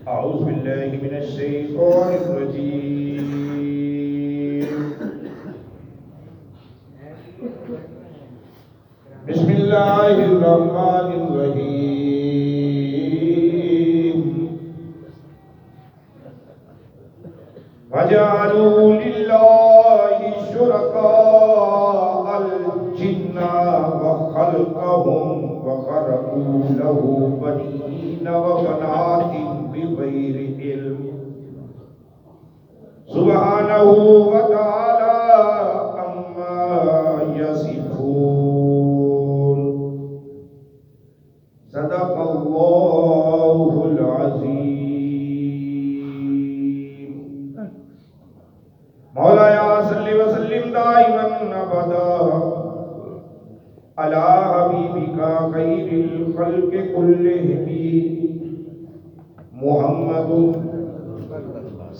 أعوذ بالله من الشيطان الرجيم. بسم الله الرحمن الرحيم. وجعلوا لله شركاء الجن وخلقهم وخرقوا له بنين وبنات بغير علم سبحانه وتعالى عما يصفون. صدق الله العظيم. مولایا صلی وسلم دائما ابدا على حبیبک خیر الخلق كلهم محمد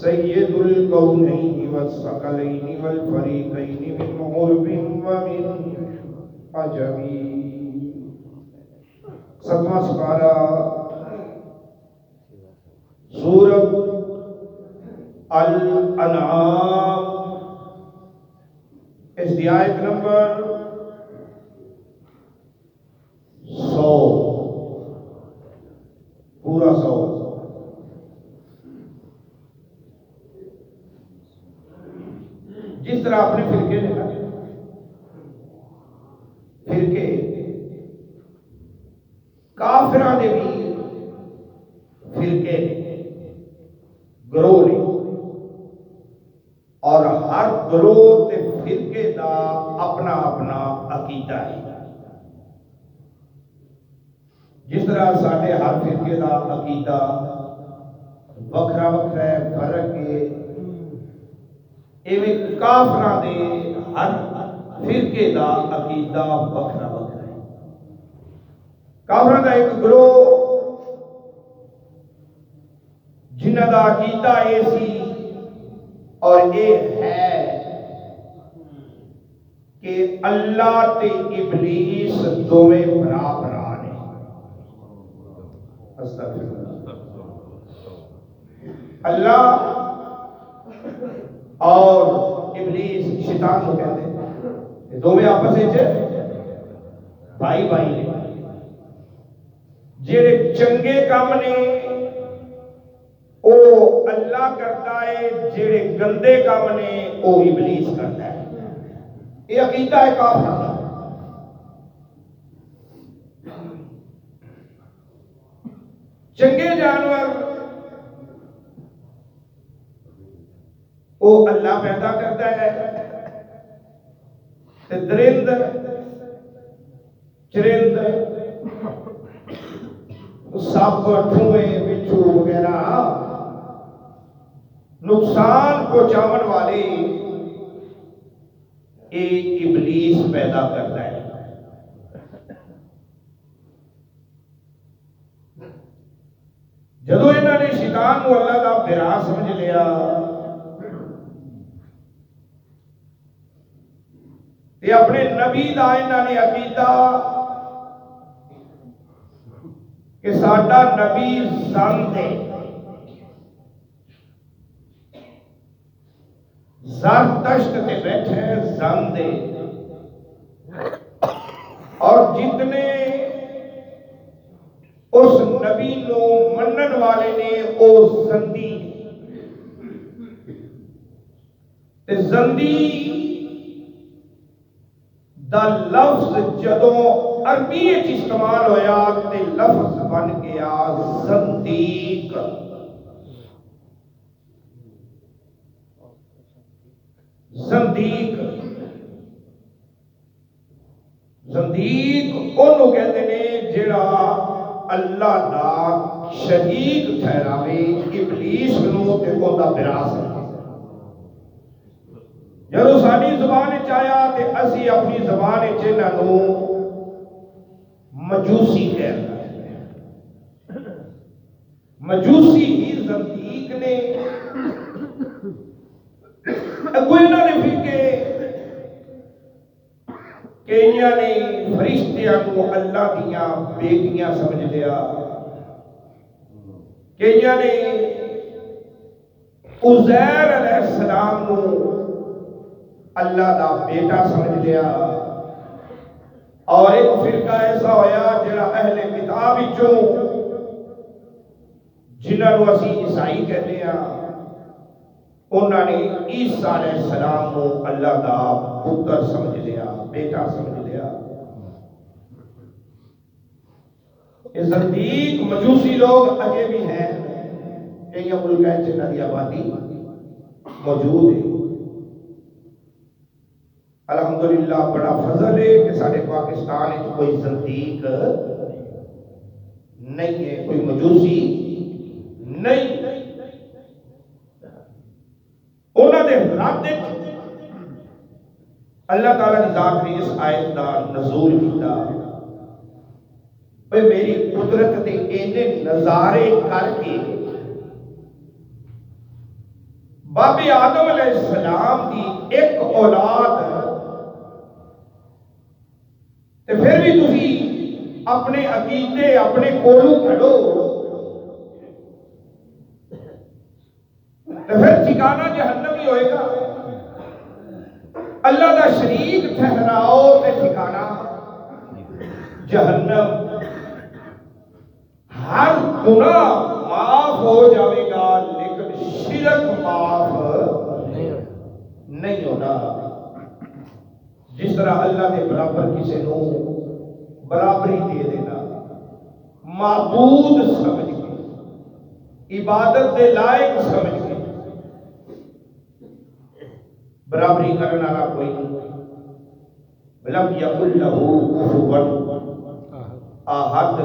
سید الکونین والثقلین والفریقین من عرب ومن عجم. ستواں سپارہ سورۃ الانعام، اس دی آیت نمبر 100، پورا 100. جس طرح اپنے فرقے نے کہا، فرقے کافراں دے بھی فرقے گروہ نے، اور ہر گروہ تے فرقے دا اپنا اپنا عقیدہ ہے. جس طرح ساڈے ہر فرقے دا عقیدہ وکھرا وکھرا ہے، فرق ہے، ایویں کافراں دے ہر فرقے دا عقیدہ وکھرا وکھرا ہے. کافراں دا ایک گروہ جنہاں دا عقیدہ یہ سی اور یہ ہے کہ اللہ تے ابلیس دوویں برابر نے. اللہ اور ابلیس شیطان کو کہتے ہیں، دونوں آپس میں بھائی بھائی نے. جڑے چنگے کام نے او اللہ کرتا ہے، جڑے گندے کام نے او ابلیس کرتا ہے. یہ عقیدہ ہے کافر کا. چنگے جانور وہ اللہ پیدا کرتا ہے، درند چرند سپ ٹھوئے بچھو وغیرہ نقصان پہنچاون والے ایک ابلیس پیدا کرتا ہے. جدو انہوں نے شیطان کو اللہ کا برا سمجھ لیا تے اپنے نبی دا انہوں نے عقیدہ کہ ساڈا نبی زند ہے، زرتشت تے بیٹھے زند ہے، اور جتنے اس نبی نو منن والے نے او زندی. تے زندی دا لفظ جدوں عربی وچ استعمال ہویا تے لفظ بن گیا زندیق. زندیق زندیق انہوں کہتے ہیں جڑا اللہ دا شریک ٹھہراوے ابلیس نو تے اوندا برا سمجھے. جدوں ساری زبان وچ آیا تے اسی اپنی زبان وچ انہاں نو مجوسی کہنا. مجوسی ہی زندیق نے. اگو انہاں نے فرقے کئیاں نے فرشتیاں کو اللہ دیاں بیٹیاں سمجھ لیا کئیاں نے عزیر علیہ السلام نو اللہ دا بیٹا سمجھ لیا، اور ایک فرقہ ایسا ہویا جڑا اہل کتاب وچوں جنہاں نو اسی عیسائی کہتے ہیں، انہوں نے عیسیٰ علیہ السلام کو اللہ دا پتر سمجھ لیا، بیٹا سمجھ لیا۔ یہ زندیق مجوسی لوگ اگے بھی ہیں، کئی ملک ہیں جنہاں دی آبادی موجود ہے۔ الحمدللہ بڑا فضل ہے کہ سارے پاکستان میں کوئی زندیق نہیں ہے، کوئی مجوسی نہیں۔ انہوں نے رات اللہ تعالیٰ کی ذات نے اس آیت کا نزول کیتا، بھئی میری قدرت دے اینے نظارے کر کے بابی آدم علیہ السلام کی ایک اولاد تے پھر بھی تسی اپنے عقیدے اپنے کولو کھڑو تے پھر ٹھکانہ جہنم ہی ہوئے گا۔ اللہ دا شریک ٹھہراؤ تے ٹھکانہ جہنم۔ ہر گناہ معاف ہو جاوے گا لیکن شرک معاف نہیں ہونا۔ جس طرح اللہ کے برابر کسی نو برابری دے دینا، معبود سمجھ کے عبادت دے لائق سمجھ کے برابری کرنے والا کوئی نہیں۔ ولم یکن لہ کفوا احد،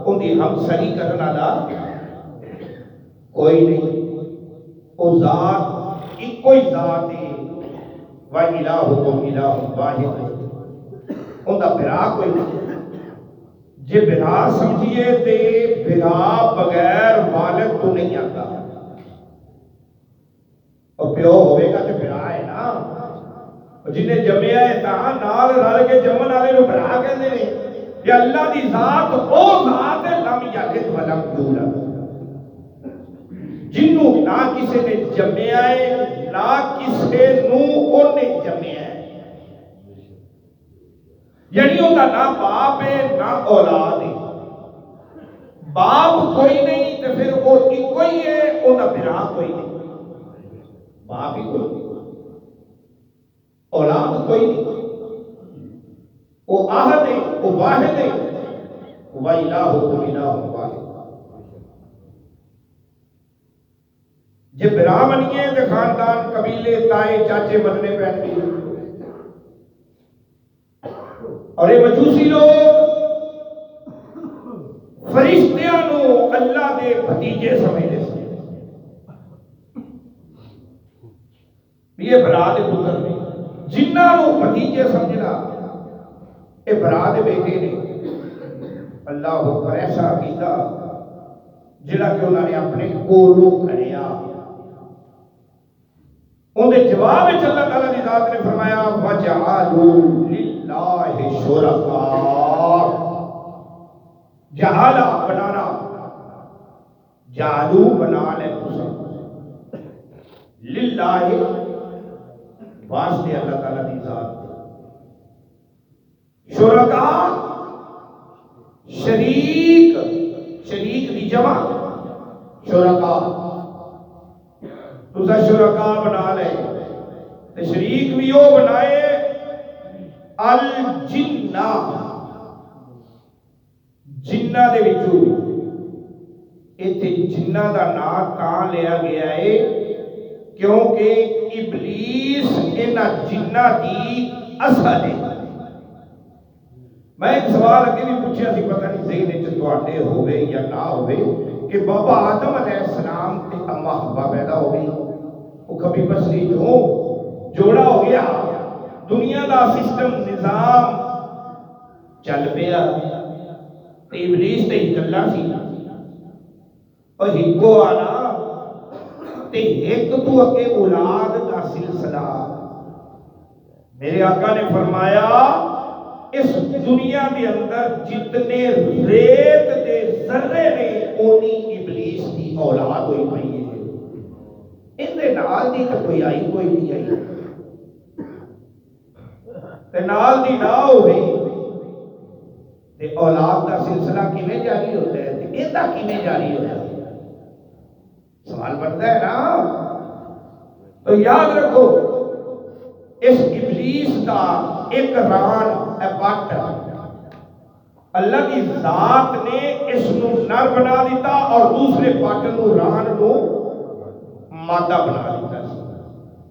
ان کی ہمسری کرنے والا کوئی نہیں۔ وہ ذات ایک کوئی ذات ہے، وَإِلَٰهُكُمْ إِلَٰهٌ وَاحِدٌ، ان کا بھرا کوئی نہیں۔ جے بھرا سمجھیے تے بھرا بغیر والد تو نہیں آتا، اور پیو ہوئے گا تے بھرا ہے نا، جنہیں جمعہ ہے تاں نال رل کے جمن والے نو بھرا کہندے نے۔ کہ اللہ دی ذات او ذات ہے لم یلد ولم یولد، جنوں نہ کسی نے جمعیا ہے نہ کسی نو اونے جمعیا ہے، یعنی انہاں نہ باپ ہے نہ اولاد ہے۔ باپ کوئی نہیں تو پھر وہ ایک ہی ہے، انہاں بھرا کوئی نہیں۔ باپ ہی کوئی نہیں، اولاد کوئی نہیں، وہ احد ہے، وہ واحد ہے، وَإِلَٰهُكُمْ إِلَٰهٌ وَاحِدٌ۔ جے برا منیے تے خاندان قبیلے تائے چاچے مننے پہن گئے، اور یہ مجوسی لوگ فرشتیاں نو اللہ دے بھتیجے سمجھتے ہیں، یہ برا دے پتر نے، جنہاں نو بھتیجے سمجھنا اے برا دے بیٹے نے۔ اللہ اکبر، ایسا عقیدہ جڑا کہ انہوں نے اپنے کولو کھڑیا۔ ان دے جواب میں اللہ تعالیٰ کی ذات نے فرمایا وَجَعَلُوا لِلَّهِ شُرَكَاءَ، جعلا بنانا، جعلو بنا لے للہ واسطے اللہ تعالیٰ کی ذات، شرکاء شریک، شریک دی جمع شرکاء، تُسا شرکاء بنا لے تے شریک بھی وہ بنائے الجنہ، جنہ دے وچوں ایتھے جنہ دا نام تاں لیا گیا ہے کیونکہ ابلیس انہاں جنہ دی اصل ہے۔ میں ایک سوال اگے بھی پوچھا سی، پتہ نہیں ذہن وچ تواڈے ہوئے یا نہ ہوئے، کہ بابا آدم علیہ السلام تے اماں حوا پیدا ہو گئی، وہ کبھی بسری جو جوڑا ہو گیا، دنیا دا سسٹم نظام چل پیا، تے ابلیس تے اکلا سی، اور ہکو آنا تے ایک تو اگے اولاد کا سلسلہ۔ میرے آقا نے فرمایا اس دنیا کے اندر جتنے ریت دے ذرے نے اونی ابلیس دی اولاد ہوئی پئی ہے اندے نال دی تو کوئی آئی کوئی نہیں آئی تے نال دی نہ ہوئی تے اولاد کا سلسلہ کیویں جاری ہوتا ہے تے ایندا کیویں جاری ہوتا ہے سوال بنتا ہے نا تو یاد رکھو اس ابلیس کا ایک ران ہے بٹ اللہ کی ذات نے اس نو نر بنا دیتا اور دوسرے پٹ نو ران نو مادہ بنا دیتا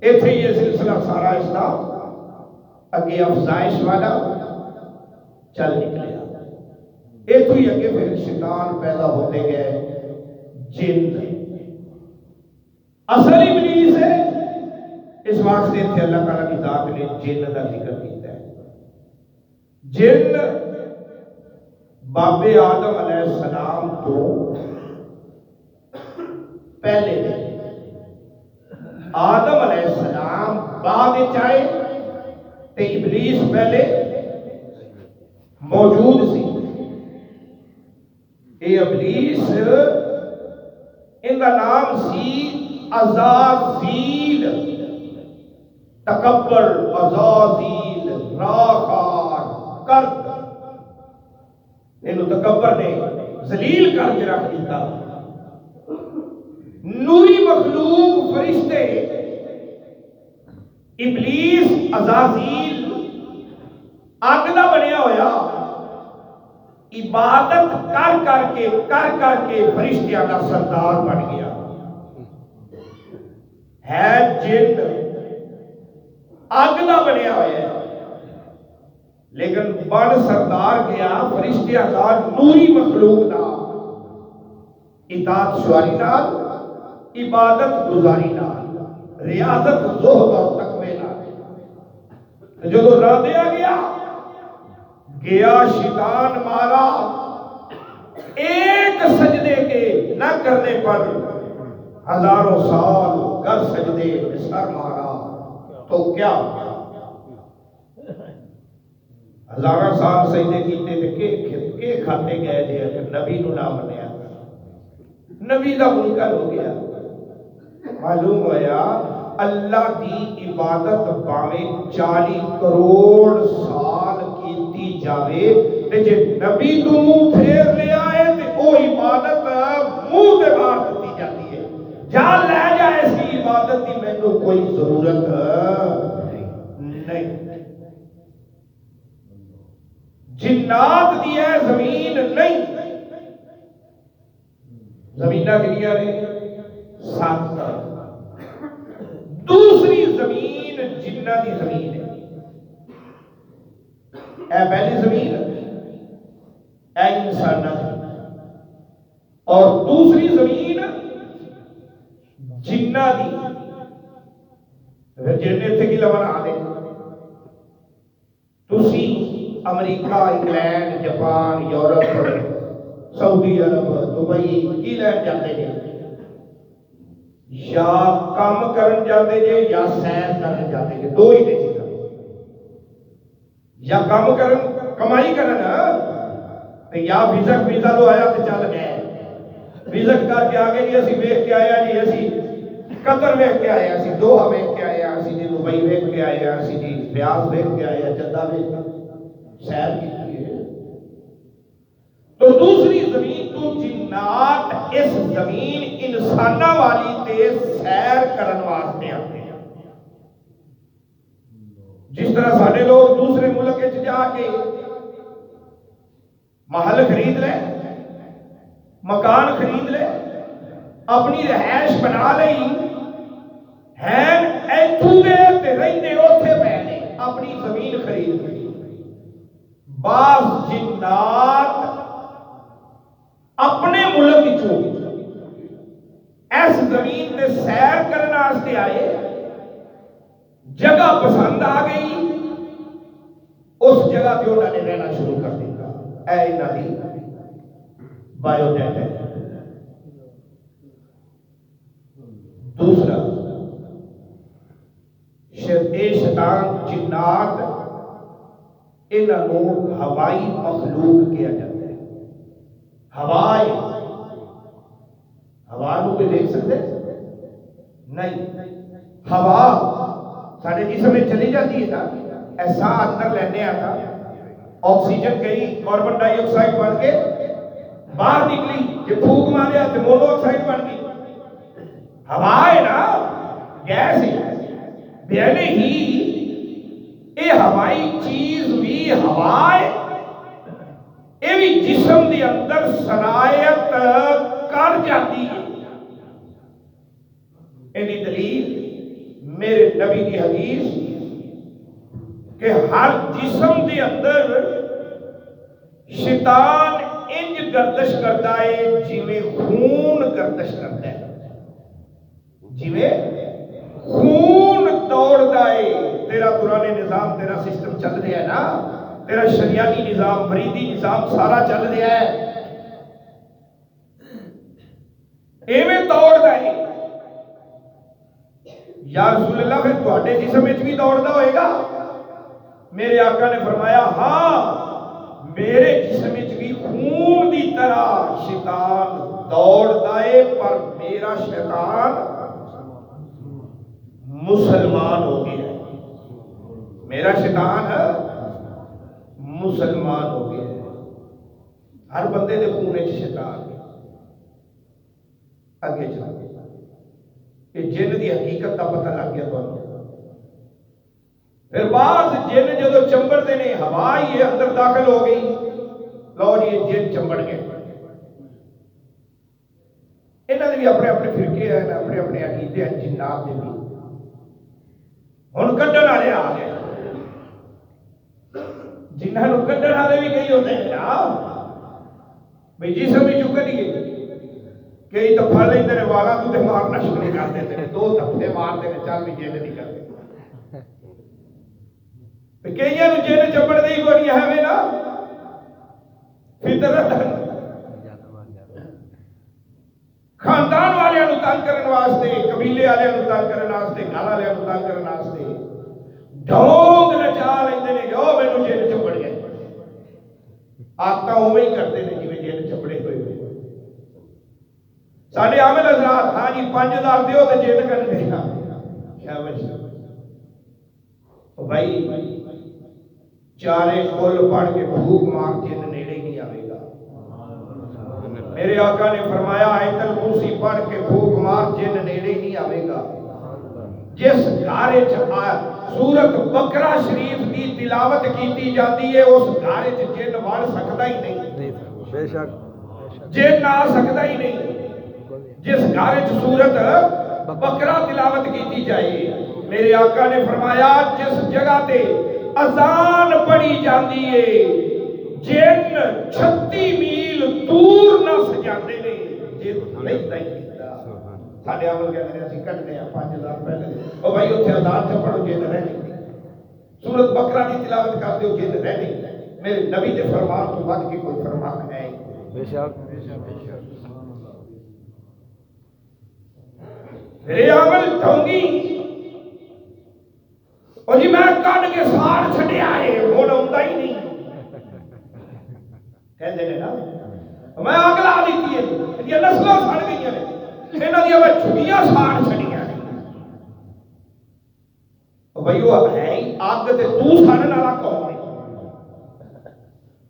ایتھے یہ سلسلہ سارا اس کا اگے افزائش والا چل نکلیا ایتھے ہی اگے پھر شیطان پیدا ہوتے گئے جن اصل ابلیس ہے اس واسطے تھے اللہ تعالیٰ کی ذات نے جن کا ذکر کیتا ہے جن بابے آدم علیہ السلام تو پہلے آدم علیہ السلام بعد چاہے تے ابلیس پہلے موجود سی اے ابلیس ان کا نام سی عزازیل تکبر عزازیل راخار کرد انہوں تکبر نے ذلیل کر کے رکھ دیتا نوری مخلوق فرشتے ابلیس عزازیل آگ دا بنیا ہویا عبادت کر کر کے فرشتیاں کا سردار بن گیا ہے جن آگ دا بنیا ہویا ہے لیکن بن سردار گیا فرشتیاں کا نوری مخلوق دا اطاعت شواری نال عبادت گزاری نال ریاضت زہد اور تقوی نال جو راہ دیا گیا شیطان مارا ایک سجدے کے نہ کرنے پر ہزاروں سال کر سجدے سر مارا تو کیا ہزاروں سال سجدے کیتے تھے کہ کھاتے گئے تھے کہ نبی نو نہ منیا نبی دا منکر ہو گیا معلوم ہوا اللہ دی عبادت باویں 40 کروڑ سال کیتی جاوے تے جے نبی تو منہ پھیر لے آئے تے او عبادت منہ دے باہر کیتی جاتی ہے جا لے جا ایسی عبادت دی مینوں کوئی ضرورت نہیں جنات دی ہے زمین نہیں زمینہ گریا نے 7 دوسری زمین جنہ دی زمین ہے اے پہلی زمین اے انسان اور دوسری زمین جنہ دی جننے تھے کی لبن آدھے تسی امریکہ انگلینڈ جاپان یورپ سعودی عرب دبئی کی لین جاتے ہیں یا کام کرن جاتے جے یا سیر کرن جاتے جے دو ہی چیزیں یا کام کرن کمائی کرن یا ویزا تو آیا تو چل گئے ویزا کر کے آگے جی اسی ویکھ کے آیا جی اسی قطر ویکھ کے آیا اسی دوحہ ویکھ کے آیا اسی جی دبئی ویکھ کے آیا اسی جی ریاض ویکھ کے آیا جدہ ویکھ سیر کی ہے تو دوسری زمین تو جنات اس زمین انسانہ والی تے سیر کرن واسطے آتے ہیں جس طرح سارے لوگ دوسرے ملک جا کے محل خرید لے مکان خرید لے اپنی رہائش بنا لئی ہیں ایتھوں دے تے رہندے اوتھے پہنے اپنی زمین خرید لی بعض جنات اپنے ملک چوں ایس زمین تے سیر کرنے واسطے آئے جگہ پسند آ گئی اس جگہ پہ انہوں نے رہنا شروع کر دیا اے انہاں دی بایو ڈیٹا ہے دوسرا شیطان جنات انہاں نو ہوائی مخلوق کیا جاتا ہے ہوا نو کوئی دیکھ سکتے نہیں. ہوا سارے جسم میں چلی جاتی ہے نا, ایسا اندر لینے آتا, آکسیجن گئی کاربن ڈائی آکسائڈ بن کے باہر نکلی, یہ پھونک مارے تو مونو آکسائڈ بن گئی. ہوا ہے نا, گیس ہے, بینے ہی یہ ہوائی چیز بھی ہوا ہے, یہ بھی جسم کے اندر صلاحیت کر جاتی ہے. یہ دلیل میرے نبی کی حدیث کہ ہر جسم کے اندر شیطان انج گردش کرتا ہے جویں خون گردش کرتا ہے, جویں خون دوڑتا ہے. تیرا پرانے نظام, تیرا سسٹم چل رہا ہے نا, تیرا شریعتی نظام, مریدی نظام سارا چل رہا ہے, ایویں دوڑتا ہے. یا رسول اللہ پھر تواڈے جسم وچ بھی دوڑدا ہوئے گا؟ میرے آقا نے فرمایا ہاں, میرے جسم وچ بھی خون دی طرح شیطان دوڑدا ہے, پر میرا شیطان مسلمان ہو گیا ہے. میرا شیطان مسلمان ہو گیا ہے. ہر بندے دے خون وچ شیطان ہے. اگے چل کہ جن دی حقیقت کا پتہ لگ گیا تو پھر بعض جن جدو چمبڑتے نے ہوا ہی اندر داخل ہو گئی, لو جی جن چمبڑ گئے. انہوں نے بھی اپنے اپنے فرقے ہیں, اپنے اپنے عقیدے ہیں جنات کے بھی. ہن کڈن والے آ گئے, جنہوں کڈن والے بھی کئی ہوتے ہیں نا بھائی جسم بھی چکن گئے, کئی تو پھڑ لیندے نے والا تو تے مارنا شروع کر دیتے ہیں, دو دھپے مارتے ہیں, چل بھی جن نہیں کرتے. کئی نو جن چپڑ دی کوئی نہیں ہے نا, فطرت خاندان والے نو تنگ کرنے واسطے, قبیلے والے نو تنگ کرنے واسطے, گھر والے نو تنگ کرنے واسطے ڈھونگ نچا لیندے نے, جو مینوں جن چپڑ گئے. آدت اوے ہی کرتے ہیں جی جن چپڑے ہوئے ہوئے. ساڈے عامل حضرات ہاں جی 5000 دیو تے جن کرنے ہیں. بھائی چارے کل پڑھ کے بھوک مار جن نیڑے نہیں آئے گا. میرے آقا نے فرمایا آیت الکرسی پڑھ کے بھوک مار جن نیڑے نہیں آئے گا. جس گھر سورت بقرہ شریف کی تلاوت کی جاتی ہے اس گھر جن وڑ سکتا ہی نہیں, بے شک جن آ سکتا ہی نہیں. جس گھر سورت بقرہ تلاوت کی جائے, میرے آقا نے فرمایا جس جگہ تے اذان پڑھی جاتی ہے جن 36 میل دور نہ سجاتے نے. جن نہیں دیتا ساڈے عمل کہتے ہیں اسی کٹنے ہیں 5000 پہلے او بھائی اوتھے اذان تے پڑھو جن رہ نہیں, سورت بقرہ کی تلاوت کر دیو جن رہ نہیں. میرے نبی کے فرمان تو بعد کی کوئی فرمان ہے بے شک. میرے عمل ڈھونگی اور جی میں کٹ کے ساڑ چھڑے آئے ہون آتا ہی نہیں کہتے ہیں نا, میں اگلا دیتی ہے یہ نسلوں سڑ گئی ہیں, انہوں نے میں چھٹیاں ساڑ چھڑیاں ہیں. بھائی وہ ہے ہی آگ تے تو ساڑھنے والا کون ہے؟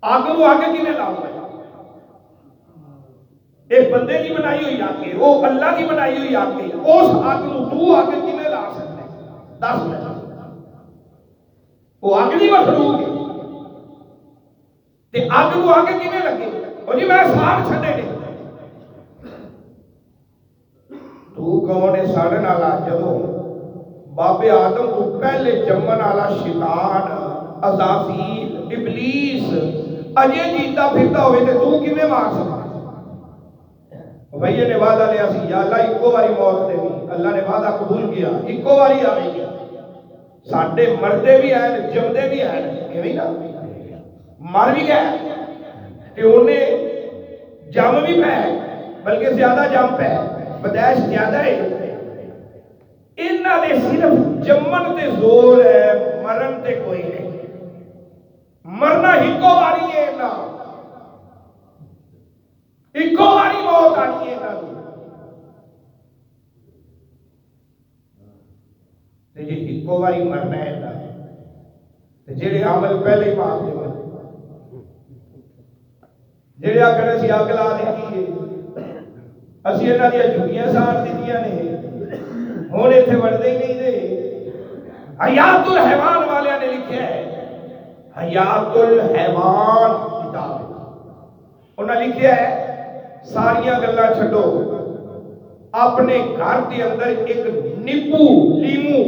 آگ وہ آگے کی نے لاؤں ہے؟ ایک بندے کی بنائی ہوئی آگے, وہ اللہ کی بنائی ہوئی آگے, اس آگ تو آگے کی نے لا سکتے ہیں؟ 10 منٹ وہ آگ نہیں مخلوق ہے تے آگ کو آگے کینے لگے اور جی میں ساڑ چھڑے نے. تو کون ہے ساڑھن والا؟ جدو بابے آدم کو پہلے جمن والا شیطان عزازیل ابلیس اجے جیتا پھرتا ہوئے تے تو کیویں مار سکتا؟ بھائی نے وعدہ لیا سی یا اللہ ایکو باری موت دے گی, اللہ نے وعدہ قبول کیا ایکو باری آئے گی. ساڈے مردے بھی ہیں جمدے بھی ہیں, ایویں نا مر بھی گئے کہ انہیں جم بھی پہ بلکہ زیادہ جم پہ بدائش زیادہ ہے. انہاں دے صرف جمن تے زور ہے, مرن تے کوئی نہیں. مرنا ایکو باری ہے نا, ایکو باری موت آنی ہے نا. ایکو باری مرنا ہے نا جڑے عمل پہلے ہی معاف دے جڑے آکھن اسی اگ لا دیتی ہے اسی انہاں دی جھوٹیاں ساڑ دتیاں نے ہن ایتھے وڑدے ہی نہیں دے حیات الحیوان والے نے لکھیا ہے حیات الحیوان کتاب انہاں لکھیا ہے ساریاں گلاں چھڈو اپنے گھر کے اندر ایک نیبو لیمو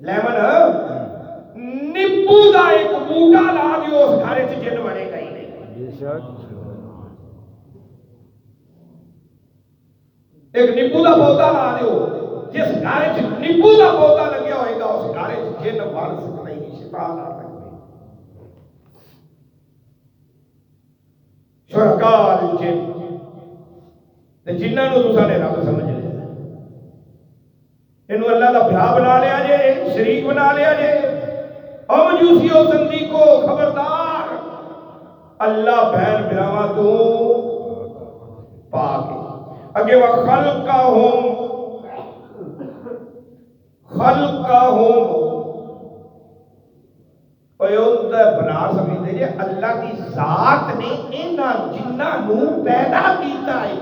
لیمن نیبو دا ایک بوٹا لا دیو اس گھر وچ جن بنے گا ہی نہیں ایک نیبو دا پودا لا دیو جس گھر وچ نیبو دا پودا لگیا ہوئے گا اس گھر وچ جن بن سکتے نہیں شیطان آ سکتے شرکاء الجن تے جنہاں نو تساں نے رب سمجھ لیا انہوں اللہ دا بھرا بنا لیا جے شریک بنا لیا جے او مجوسیو زندیقو خبردار اللہ بہن براواں تو پاک اگے وخلقہم بنا سمجھتے جی اللہ کی ذات نے انہاں جنہاں نو پیدا کیتا ہے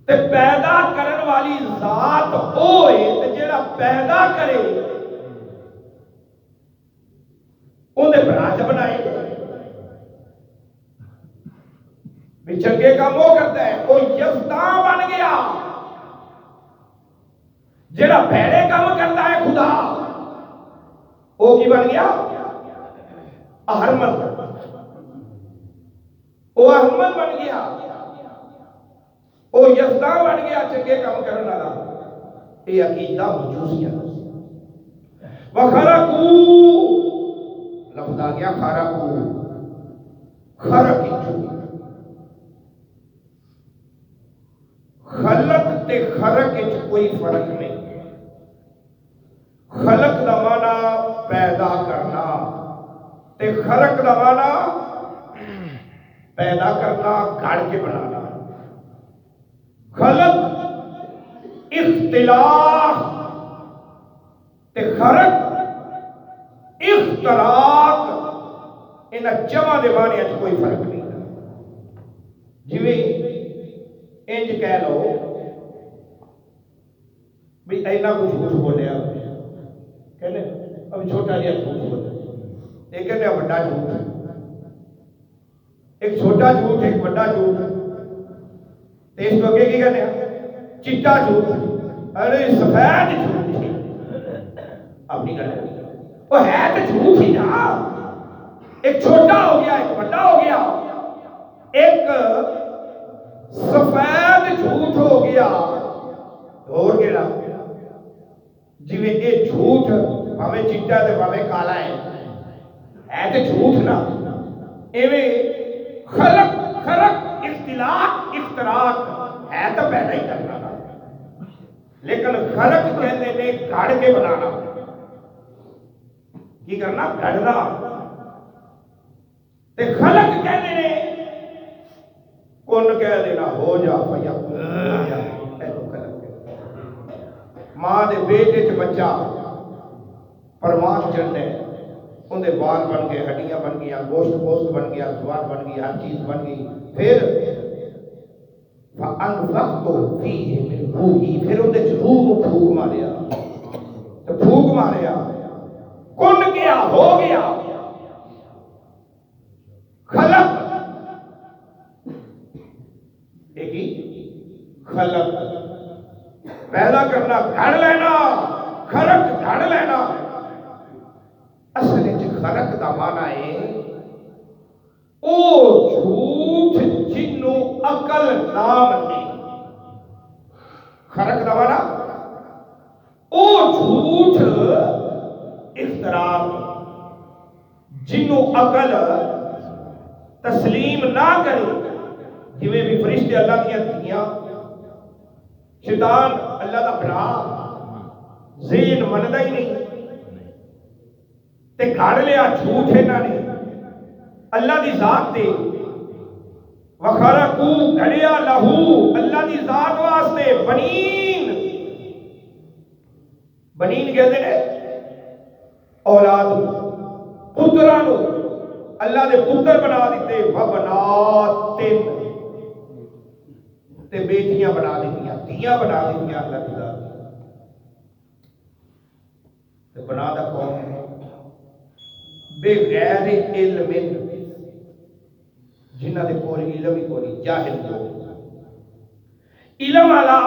تے پیدا کرن والی ذات ہوئے تے جڑا پیدا کرے اندے بنا چ بنائے بھی چنگے کام وہ کرتا ہے وہ یزداں بن گیا جڑا بھڑے کام کرتا ہے خدا وہ کی بن گیا اہرمن وہ اہرمن بن گیا وہ یزداں بن گیا چنگے کام کرنے والا یہ عقیدہ مجوسیہ وخرقو لفظ آ گیا خرقو خرق خلق تے خرق وچ کوئی فرق نہیں خلق دا معنی پیدا کرنا تے خرق دا معنی پیدا کرنا گھڑ کے بنانا خلق اختلاف تے خرق اختراق انہاں جمع دے معنی وچ کوئی فرق نہیں جویں انج کہہ لو بھی اینا کچھ جھوٹ بولیا کہنے اب چھوٹا جہا جھوٹ بولے ایک کہنے بڑا جھوٹ ایک چھوٹا جھوٹ ایک بڑا جھوٹ تے اس کو اگے کی کہنے چٹا جھوٹ ارے سفید جھوٹ اپنی کہنے وہ ہے تو جھوٹ ہی نا ایک چھوٹا ہو گیا ایک بڑا ہو گیا ایک سفید جھوٹ ہو گیا اور کیڑا جویں یہ جھوٹ بھاویں چٹا تے بھاویں کالا ہے تے جھوٹ نا ایویں خلق خرق اختلاق اختراق ہے تو پیدا ہی کرنا نا لیکن خرق کہتے نے گھڑ کے بنانا کی کرنا گھڑنا تے خلق کہتے نے کون کہہ دینا ہو جا پیا ماں دے بیٹے چ بچہ پروان چڑھنے ان دے بال بن گئے ہڈیاں بن گیا گوشت گوشت بن گیا زبان بن گئی ہر چیز بن گئی پھر فَأَنْفَقْتُ فِيهِ مِنْ رُوحِي پھر ان دے روح کو پھونک ماریا تو پھونک ماریا کن گیا ہو گیا خلق ایک ہی خلق پیدا کرنا گھڑ لینا خرق گھڑ لینا اصل خرق دا معنی ہے او جھوٹ جنوں عقل نام نہیں خرق دا معنی او جھوٹ اختراع جنوں عقل تسلیم نہ کرے جویں بھی فرشتے اللہ کی دنیا شیطان اللہ دا بھرا ذہن مندا ہی نہیں تے گھڑ لیا جھوٹ انہاں نے اللہ دی ذات تے وخرقو گھڑیا لہو اللہ دی ذات واسطے بنین بنین کہتے ہیں اولاد پتراں نو اللہ دے پتر بنا دیتے وبناتن تے بیٹیاں بنا دیتیاں دھیاں بنا دیتیاں اللہ کی ذات تے بنا دا کون ہے بغیر علم جنہ دے کول علم ہی کوئی جاہل لوگ علم والا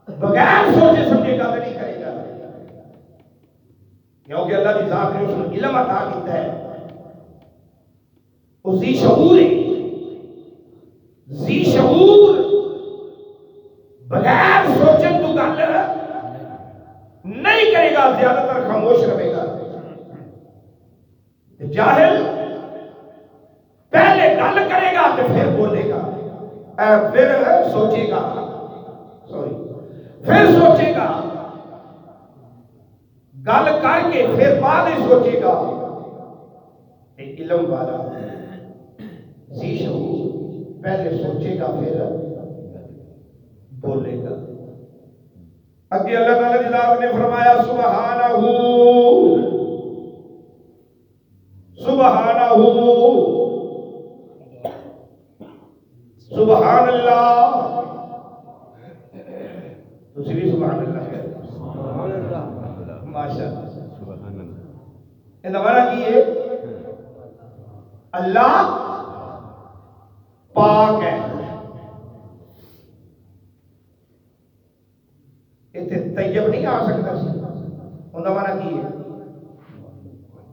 بغیر سوچے سمجھے گا نہیں کرے گا کیونکہ اللہ کی ذات نے اس کو علم عطا کیتا ہے وہ ذی شعور ہے ذی شعور بغیر سوچن تو گل نہیں کرے گا زیادہ تر خاموش رہے گا جاہل پہلے گل کرے گا تو پھر بولے گا پھر سوچے گا پھر سوچے گا گل کر کے پھر بعد ہی سوچے گا علم والا ذی شعور پہلے سوچے گا پھر بولے گا اگے اللہ تعالی کی ذات نے فرمایا سبحانہ سبحان اللہ تسی بھی سبحان اللہ ہے ماشاء اللہ سبحان اللہ یہ معنی کی ہے اللہ پاک ہے اتنے طیب نہیں آ سکتا سی ان کا معنی کی ہے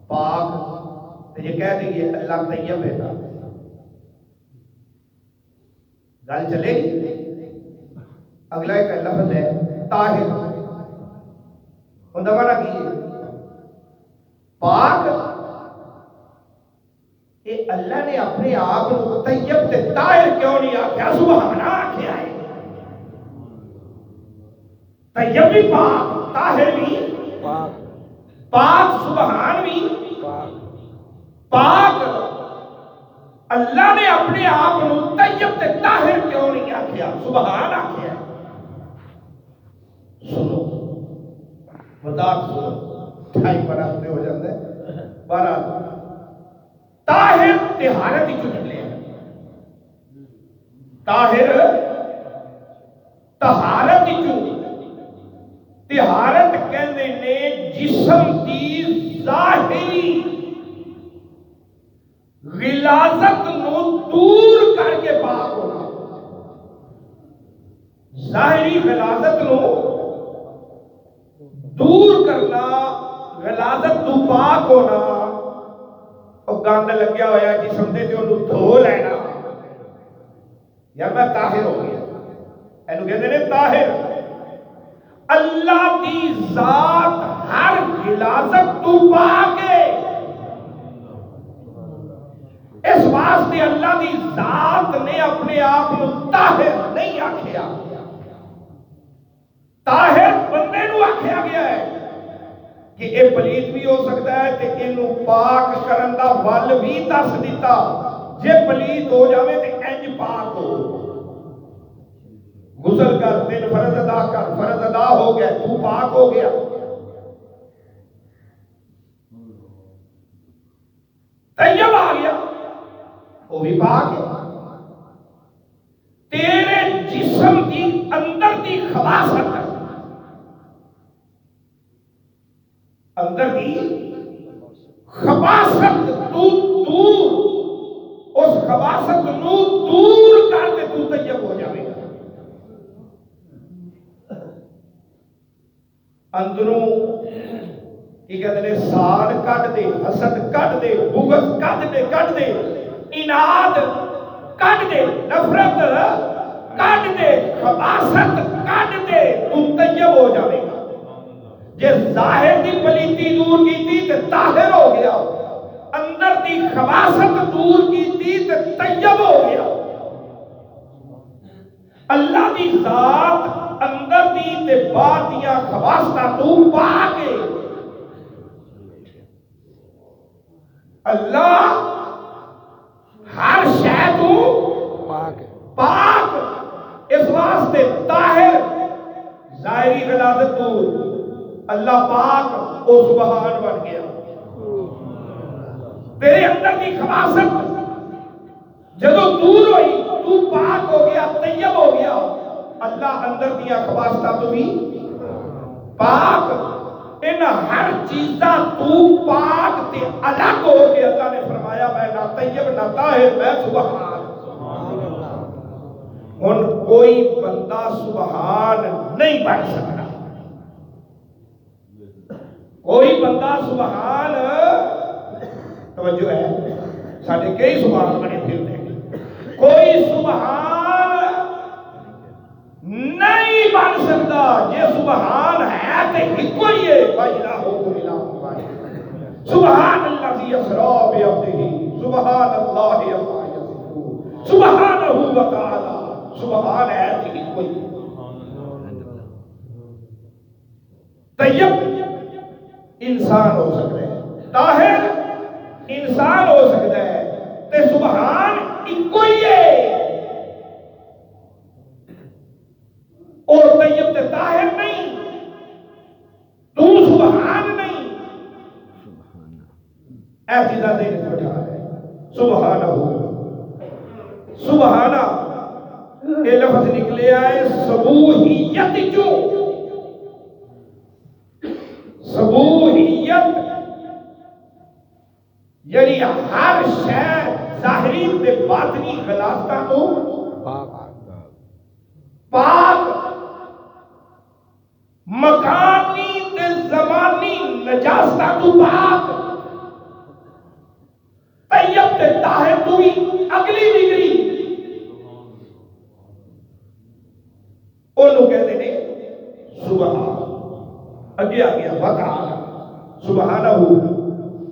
پاک یہ کہہ دیں اللہ طیب ہے گل چلے گی اگلا ایک لفظ ہے طاہر ان کا معنی کی ہے پاک یہ اللہ نے اپنے آپ طیب تے طاہر کیوں نہیں آکھیا سبحانہ آکھیا ہے طیب بھی پاک طاہر بھی پاک سبحان بھی پاک اللہ نے اپنے آپ طیب تے طاہر کیوں نہیں آکھیا سبحان آکھیا ہے سنو مذاق سنو ٹھائی برابر ہو جاتا ہے بہرحال طاہر طہارت ہی چن لے طاہر طہارت ہی چن طہارت کہندے نے جسم دی ظاہری غلاظت نو دور کر کے پاک ہونا ظاہری غلاظت نو دور کرنا غلاظت تو پاک ہونا اور گند لگیا ہویا جسم دے تے اونوں دھو لینا یار میں طاہر ہو گیا اینو کہندے نے طاہر اللہ دی ذات ہر غلاظت تو پاک ہے اس واسطے اللہ دی ذات نے اپنے آپ کو طاہر نہیں آکھیا طاہر بندے نو آکھیا گیا ہے کہ اے پلیت بھی ہو سکتا ہے تے اینو پاک کرن دا ول بھی دس دیتا جے پلیت ہو جاوے تے انج پاک ہو غسل کر دن فرض ادا کر فرض ادا ہو گیا تو پاک ہو گیا طیب آ گیا وہ بھی پاک ہے تیرے جسم کی اندر کی خباثت اندر کی خباثت تو دور اس خباثت نو دور کر کے تو طیب ہو جائے گا اندروں کی کہتے ہیں سال کٹ دے حسد کٹ دے بغض کٹ دے اناد کٹ دے نفرت کٹ دے خباثت کٹ دے تو طیب ہو جائے گا جے ظاہر دی پلیتی دور کی تھی تے طاہر ہو گیا اندر دی خباثت دور کی تھی تے طیب ہو گیا اللہ دی ذات اندر دی تے باہر دیا خباثتاں تو پاک ہے اللہ ہر شے تو پاک اس واسطے طاہر ظاہری غلاظت دور اللہ پاک او سبحان بن گیا. تیرے اندر کی خباثت جدو دور ہوئی تو پاک ہو گیا, طیب ہو گیا. اللہ اندر دیا خباثتاں تو بھی پاک. ان ہر چیزاں تو پاک تے الگ ہو کے اللہ نے فرمایا میں نہ طیب نہ طاہر, میں سبحان. ہن کوئی بندہ سبحان نہیں بن سکتا. کوئی بندہ سبحان, توجہ ہے, ساڈے کئی سبحان بنے پھرتے ہیں, کوئی سبحان نہیں بن سکتا. یہ سبحان ہے تے ایک ہی ہے, سبحان الذی اسری بعبدہ سبحان اللہ عما یصفون سبحانہ و تعالی. سبحان ہے تے ایک ہی. طیب انسان ہو سکتا ہے, طاہر انسان ہو سکتا ہے, تے سبحان ایک ہی ہے. اور طیب تے طاہر نہیں, تو سبحان نہیں. اے چیزاں دے کے بٹھا ہے. سبحانہ سبحانہ یہ لفظ نکلے آئے سبوحیت جو. سبوحیت یعنی ہر شے ظاہری تے باطنی غلاظتاں تو پاک, مکانی تے زمانی نجاستاں تو پاک, طیب تے طاہر تو ہی اگلی ڈگری. انہوں کہتے ہیں سبحان. اگے آ گیا وتعالی سبحانہ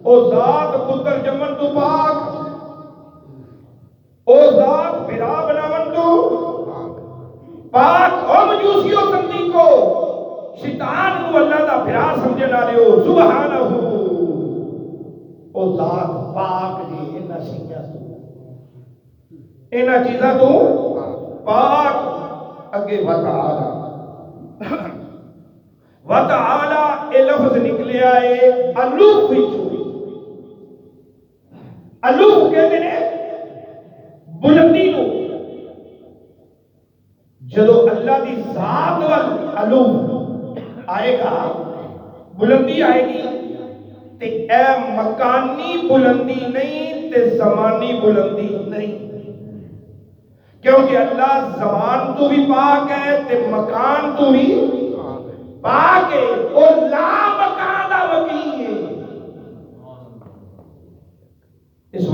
او ذات پتر جمن تو پاک, او ذات بھرا بناون تو پاک. او مجوسیو سندی کو شیطان نو اللہ دا بھرا سمجھن والے ہو سبحانہ او ذات پاک جی. انہاں چیزاں تو پاک. اگے وتعالی وتعالی اے لفظ نکلے آئے الوف وچوں. الوف کہتے ہیں بلندی نو. جدو اللہ دی ذات وال الوف آئے گا, بلندی آئے گی, تے اے مکانی بلندی نہیں تے زمانی بلندی نہیں. کیونکہ اللہ زمان تو بھی پاک ہے تے مکان تو بھی پاک ہے, اور لا مکان دا وکیل ہے. اس